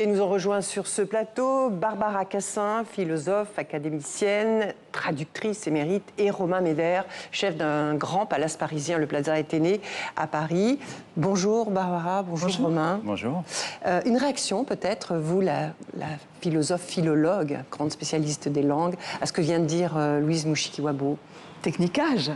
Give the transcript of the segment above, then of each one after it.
Et nous ont rejoint sur ce plateau Barbara Cassin, philosophe, académicienne, traductrice émérite, et Romain Médère, chef d'un grand palace parisien, le Plaza Athénée, à Paris. Bonjour Barbara, bonjour Romain. Bonjour. Une réaction peut-être, vous, la philosophe philologue, grande spécialiste des langues, à ce que vient de dire Louise Mushikiwabo. Technicage.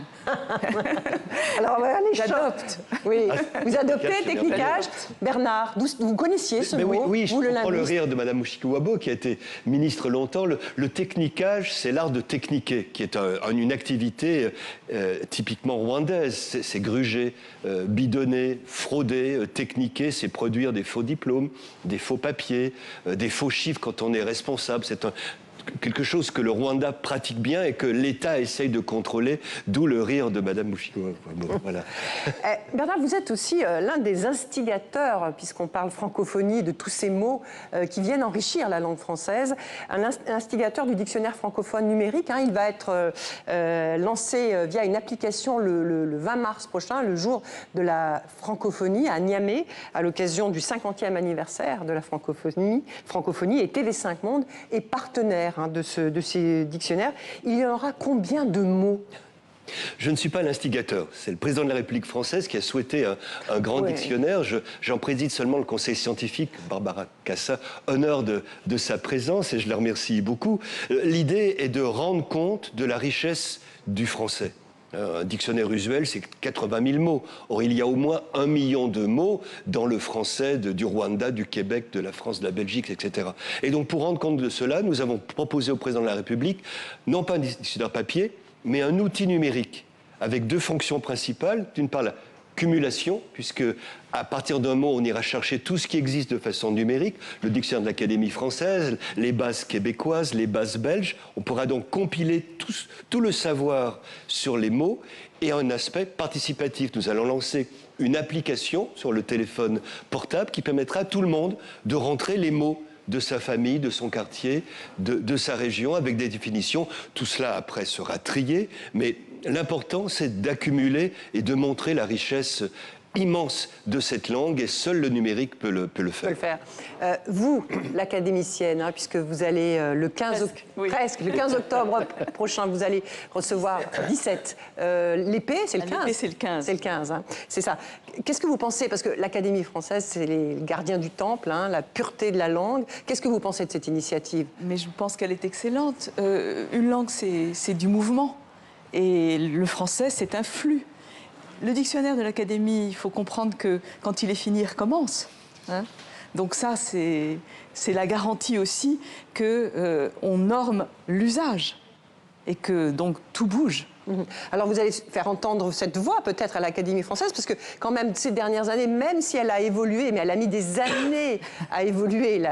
Alors voilà, les J'adopte. Oui, vous adoptez technicage. Bernard, vous connaissiez ce mot? Oui, je vous, comprends le linguiste. rire de Madame Mushikiwabo, qui a été ministre longtemps. Le technicage, c'est l'art de techniquer, qui est une activité typiquement rwandaise. C'est gruger, bidonner, frauder, techniquer, c'est produire des faux diplômes, des faux papiers, des faux chiffres quand on est responsable. C'est quelque chose que le Rwanda pratique bien et que l'État essaye de contrôler, d'où le rire de Madame Mushikiwabo. Bon, voilà. Bernard, vous êtes aussi l'un des instigateurs, puisqu'on parle francophonie, de tous ces mots qui viennent enrichir la langue française. Un instigateur du dictionnaire francophone numérique. Il va être lancé via une application le 20 mars prochain, le jour de la francophonie à Niamey, à l'occasion du 50e anniversaire de la francophonie. Et TV5 Monde est partenaire de ces dictionnaires. Il y aura combien de mots? Je ne suis pas l'instigateur. C'est le président de la République française qui a souhaité un grand dictionnaire. J'en préside seulement le conseil scientifique. Barbara Cassin, honneur de sa présence et je la remercie beaucoup. L'idée est de rendre compte de la richesse du français. Un dictionnaire usuel, c'est 80 000 mots. Or, il y a au moins 1 million de mots dans le français du Rwanda, du Québec, de la France, de la Belgique, etc. Et donc, pour rendre compte de cela, nous avons proposé au président de la République, non pas un dictionnaire papier, mais un outil numérique, avec 2 fonctions principales. D'une part, la cumulation, puisque à partir d'un mot, on ira chercher tout ce qui existe de façon numérique, le dictionnaire de l'Académie française, les bases québécoises, les bases belges. On pourra donc compiler tout le savoir sur les mots et un aspect participatif. Nous allons lancer une application sur le téléphone portable qui permettra à tout le monde de rentrer les mots de sa famille, de son quartier, de sa région, avec des définitions. Tout cela, après, sera trié, mais l'important, c'est d'accumuler et de montrer la richesse immense de cette langue, et seul le numérique peut le faire. Vous, l'académicienne, puisque vous allez le 15 octobre prochain, vous allez recevoir 17. L'épée, c'est le 15. L'épée, c'est le 15. C'est le 15, c'est ça. Qu'est-ce que vous pensez? Parce que l'Académie française, c'est les gardiens du temple, la pureté de la langue. Qu'est-ce que vous pensez de cette initiative? Mais je pense qu'elle est excellente. Une langue, c'est du mouvement. Et le français, c'est un flux. Le dictionnaire de l'Académie, il faut comprendre que quand il est fini, il recommence. Donc ça, c'est la garantie aussi qu'on norme l'usage et que donc tout bouge. Alors vous allez faire entendre cette voix peut-être à l'Académie française, parce que quand même ces dernières années, même si elle a évolué, mais elle a mis des années à évoluer. Il n'y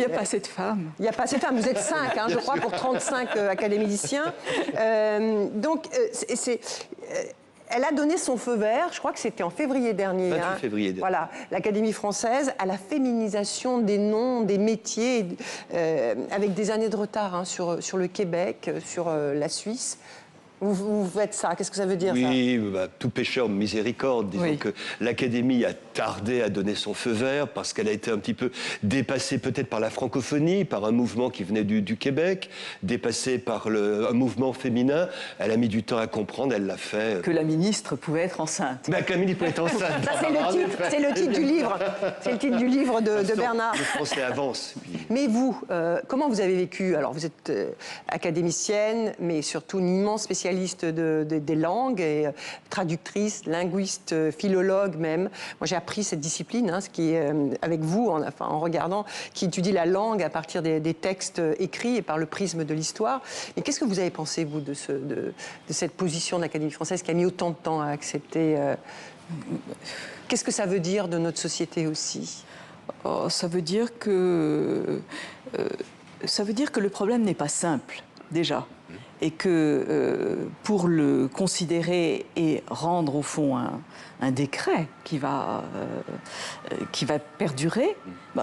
a pas assez de femmes. Il n'y a pas assez de femmes. Vous êtes 5, je crois, pour 35 académiciens. Donc elle a donné son feu vert, je crois que c'était en février dernier. 28 février dernier. Voilà, l'Académie française, à la féminisation des noms, des métiers, avec des années de retard sur le Québec, sur la Suisse. Vous faites ça, qu'est-ce que ça veut dire, ça? Oui, tout pécheur miséricorde. Disons que l'Académie a tardé à donner son feu vert parce qu'elle a été un petit peu dépassée peut-être par la francophonie, par un mouvement qui venait du Québec, dépassée par un mouvement féminin. Elle a mis du temps à comprendre, elle l'a fait. Que la ministre pouvait être enceinte. Que la ministre pouvait être enceinte. Ça, c'est le titre du livre. C'est le titre du livre de Bernard. Le français avance. Mais vous, comment vous avez vécu? Alors, vous êtes académicienne, mais surtout une immense spécialiste des langues, et traductrice, linguiste, philologue même. Moi, j'ai appris cette discipline, ce qui est avec vous, en regardant, qui étudie la langue à partir des textes écrits et par le prisme de l'histoire. Mais qu'est-ce que vous avez pensé, vous, de cette position de l'Académie française qui a mis autant de temps à accepter? Qu'est-ce que ça veut dire de notre société aussi? Ça veut dire que le problème n'est pas simple, déjà. Et que pour le considérer et rendre au fond un décret qui va perdurer,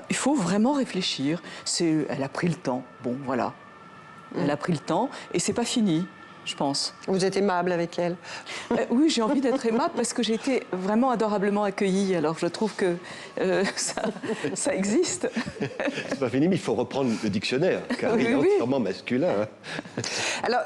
il faut vraiment réfléchir. Elle a pris le temps, bon voilà. Elle a pris le temps et c'est pas fini. je pense. Vous êtes aimable avec elle. Oui, j'ai envie d'être aimable parce que j'ai été vraiment adorablement accueillie. Alors je trouve que ça existe. C'est pas fini, mais il faut reprendre le dictionnaire, car il est entièrement masculin. Hein. Alors,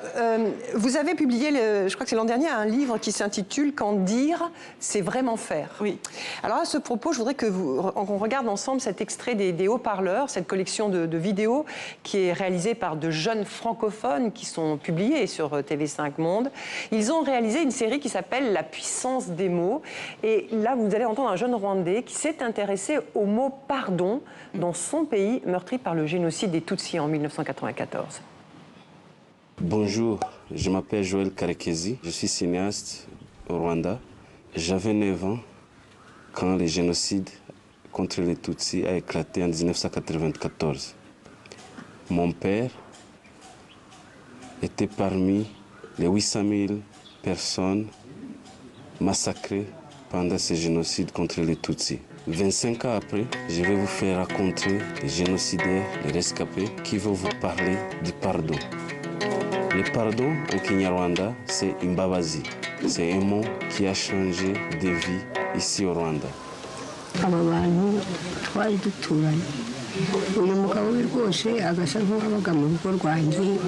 vous avez publié, je crois que c'est l'an dernier, un livre qui s'intitule « Quand dire, c'est vraiment faire ». Oui. Alors à ce propos, je voudrais qu'on regarde ensemble cet extrait des haut-parleurs, cette collection de vidéos qui est réalisée par de jeunes francophones qui sont publiées sur TV5 Monde. Ils ont réalisé une série qui s'appelle « La puissance des mots ». Et là, vous allez entendre un jeune Rwandais qui s'est intéressé au mot « pardon » dans son pays meurtri par le génocide des Tutsis en 1994. Bonjour, je m'appelle Joël Karekezi, je suis cinéaste au Rwanda. J'avais 9 ans quand le génocide contre les Tutsis a éclaté en 1994. Mon père était parmi les 800 000 personnes massacrées pendant ce génocide contre les Tutsis. 25 ans après, je vais vous faire rencontrer les génocidaires, les rescapés, qui vont vous parler du pardon. Le pardon en Kinyarwanda, c'est imbabazi. C'est un mot qui a changé de vie ici au Rwanda. Aba bantu twari duturanye uyu mugabo we rwose agasa nk'uwabaga mu rugo rwanjye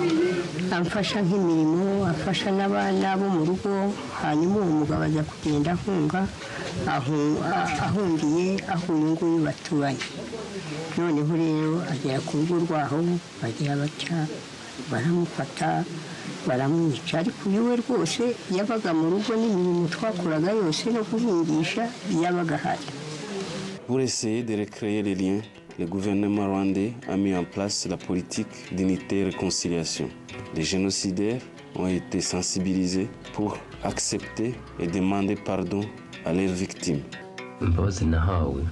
amfasha nk'imirimo afasha n'abana bo mu rugo hanyuma uwo mugabo ajya kugenda ahunga ahungiye aho uyu nguyu baturanye noneho rero agera ku rugo rwaho bagira batya baramufata baramwica ariko uyu we rwose yabaga mu rugo n'imirimo twakoraga yose no guhingisha yabaga ahari. Pour essayer de recréer les liens, le gouvernement rwandais a mis en place la politique d'unité et réconciliation. Les génocidaires ont été sensibilisés pour accepter et demander pardon à leurs victimes. Imbabazi nahawe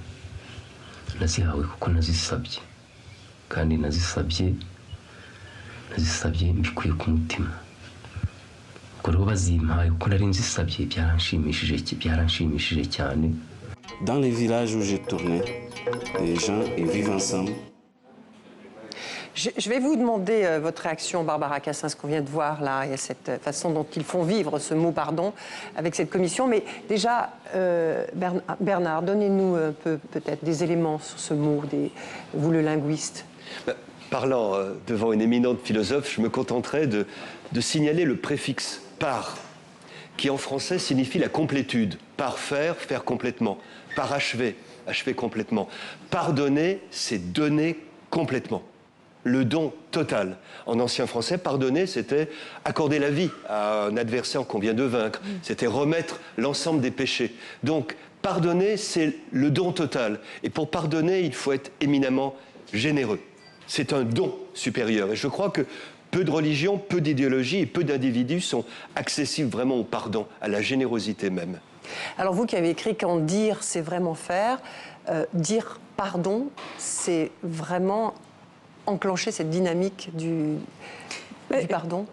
nazihawe kuko nazisabye kandi nazisabye mbikuye ku mutima. Ubwo rero bazimpaye kuko nari nzisabye byaranshimishije cyane. Dans les villages où j'ai tourné, les gens ils vivent ensemble. Je vais vous demander votre réaction, Barbara Cassin, ce qu'on vient de voir là, et cette façon dont ils font vivre ce mot pardon avec cette commission. Mais déjà, Bernard, donnez-nous un peu peut-être des éléments sur ce mot, vous le linguiste. Parlant devant une éminente philosophe, je me contenterai de signaler le préfixe « par », qui en français signifie la complétude. Parfaire, faire complètement. Parachever, achever complètement. Pardonner, c'est donner complètement. Le don total. En ancien français, pardonner, c'était accorder la vie à un adversaire qu'on vient de vaincre. C'était remettre l'ensemble des péchés. Donc, pardonner, c'est le don total. Et pour pardonner, il faut être éminemment généreux. C'est un don supérieur. Et je crois que peu de religions, peu d'idéologies et peu d'individus sont accessibles vraiment au pardon, à la générosité même. Alors vous qui avez écrit « Quand dire, c'est vraiment faire », dire pardon, c'est vraiment enclencher cette dynamique du pardon.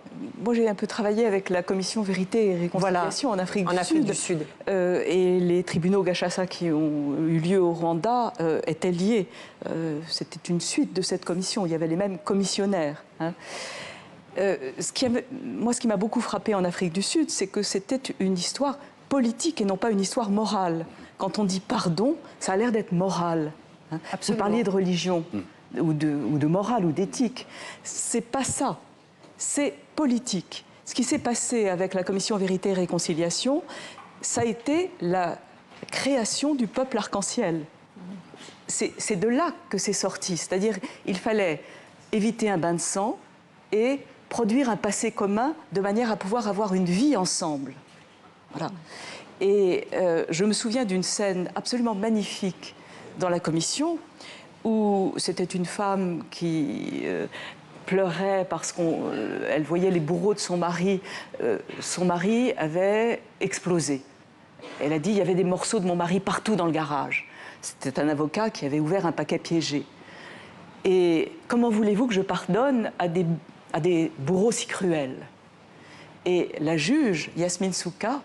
Moi, j'ai un peu travaillé avec la commission Vérité et Réconciliation en Afrique du Sud. Et les tribunaux Gachaza qui ont eu lieu au Rwanda étaient liés. C'était une suite de cette commission. Il y avait les mêmes commissionnaires. Hein. Ce qui m'a beaucoup frappé en Afrique du Sud, c'est que c'était une histoire politique et non pas une histoire morale. Quand on dit pardon, ça a l'air d'être moral. Hein. Vous parliez de religion ou de morale ou d'éthique. C'est pas ça. C'est politique. Ce qui s'est passé avec la commission Vérité et Réconciliation, ça a été la création du peuple arc-en-ciel. C'est de là que c'est sorti. C'est-à-dire il fallait éviter un bain de sang et produire un passé commun de manière à pouvoir avoir une vie ensemble. Voilà. Et je me souviens d'une scène absolument magnifique dans la commission où c'était une femme qui pleurait parce qu'elle voyait les bourreaux de son mari. Son mari avait explosé. Elle a dit, il y avait des morceaux de mon mari partout dans le garage. C'était un avocat qui avait ouvert un paquet piégé. Et comment voulez-vous que je pardonne à des bourreaux si cruels? Et la juge, Yasmine Souka,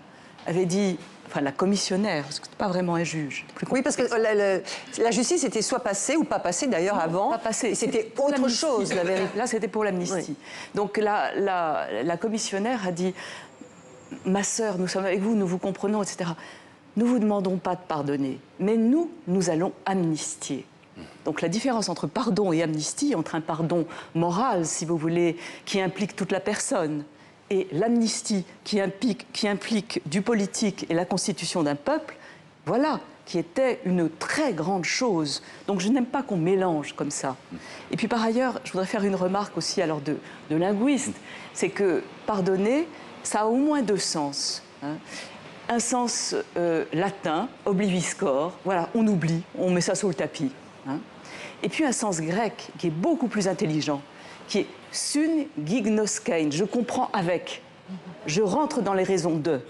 avait dit, enfin la commissionnaire, parce que c'est pas vraiment un juge. Oui, parce que la justice était soit passée ou pas passée d'ailleurs avant. Pas passée. C'était autre chose, la vérité. Là, c'était pour l'amnistie. Oui. Donc la commissionnaire a dit « Ma sœur, nous sommes avec vous, nous vous comprenons, etc. Nous ne vous demandons pas de pardonner, mais nous allons amnistier. » Donc la différence entre pardon et amnistie, entre un pardon moral, si vous voulez, qui implique toute la personne, et l'amnistie qui implique du politique et la constitution d'un peuple, voilà, qui était une très grande chose. Donc je n'aime pas qu'on mélange comme ça. Et puis par ailleurs, je voudrais faire une remarque aussi alors de linguiste, c'est que pardonner, ça a au moins deux sens. Hein. Un sens latin, obliviscor, voilà, on oublie, on met ça sous le tapis. Hein. Et puis un sens grec qui est beaucoup plus intelligent, qui est sun gignoskein, je comprends avec, je rentre dans les raisons de.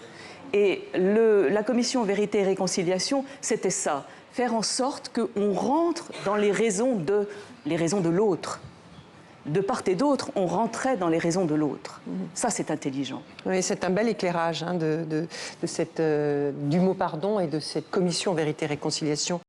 Et la commission Vérité et Réconciliation, c'était ça, faire en sorte qu'on rentre dans les raisons de l'autre. De part et d'autre, on rentrait dans les raisons de l'autre. Ça, c'est intelligent. Oui, c'est un bel éclairage hein, du mot pardon et de cette commission Vérité et Réconciliation.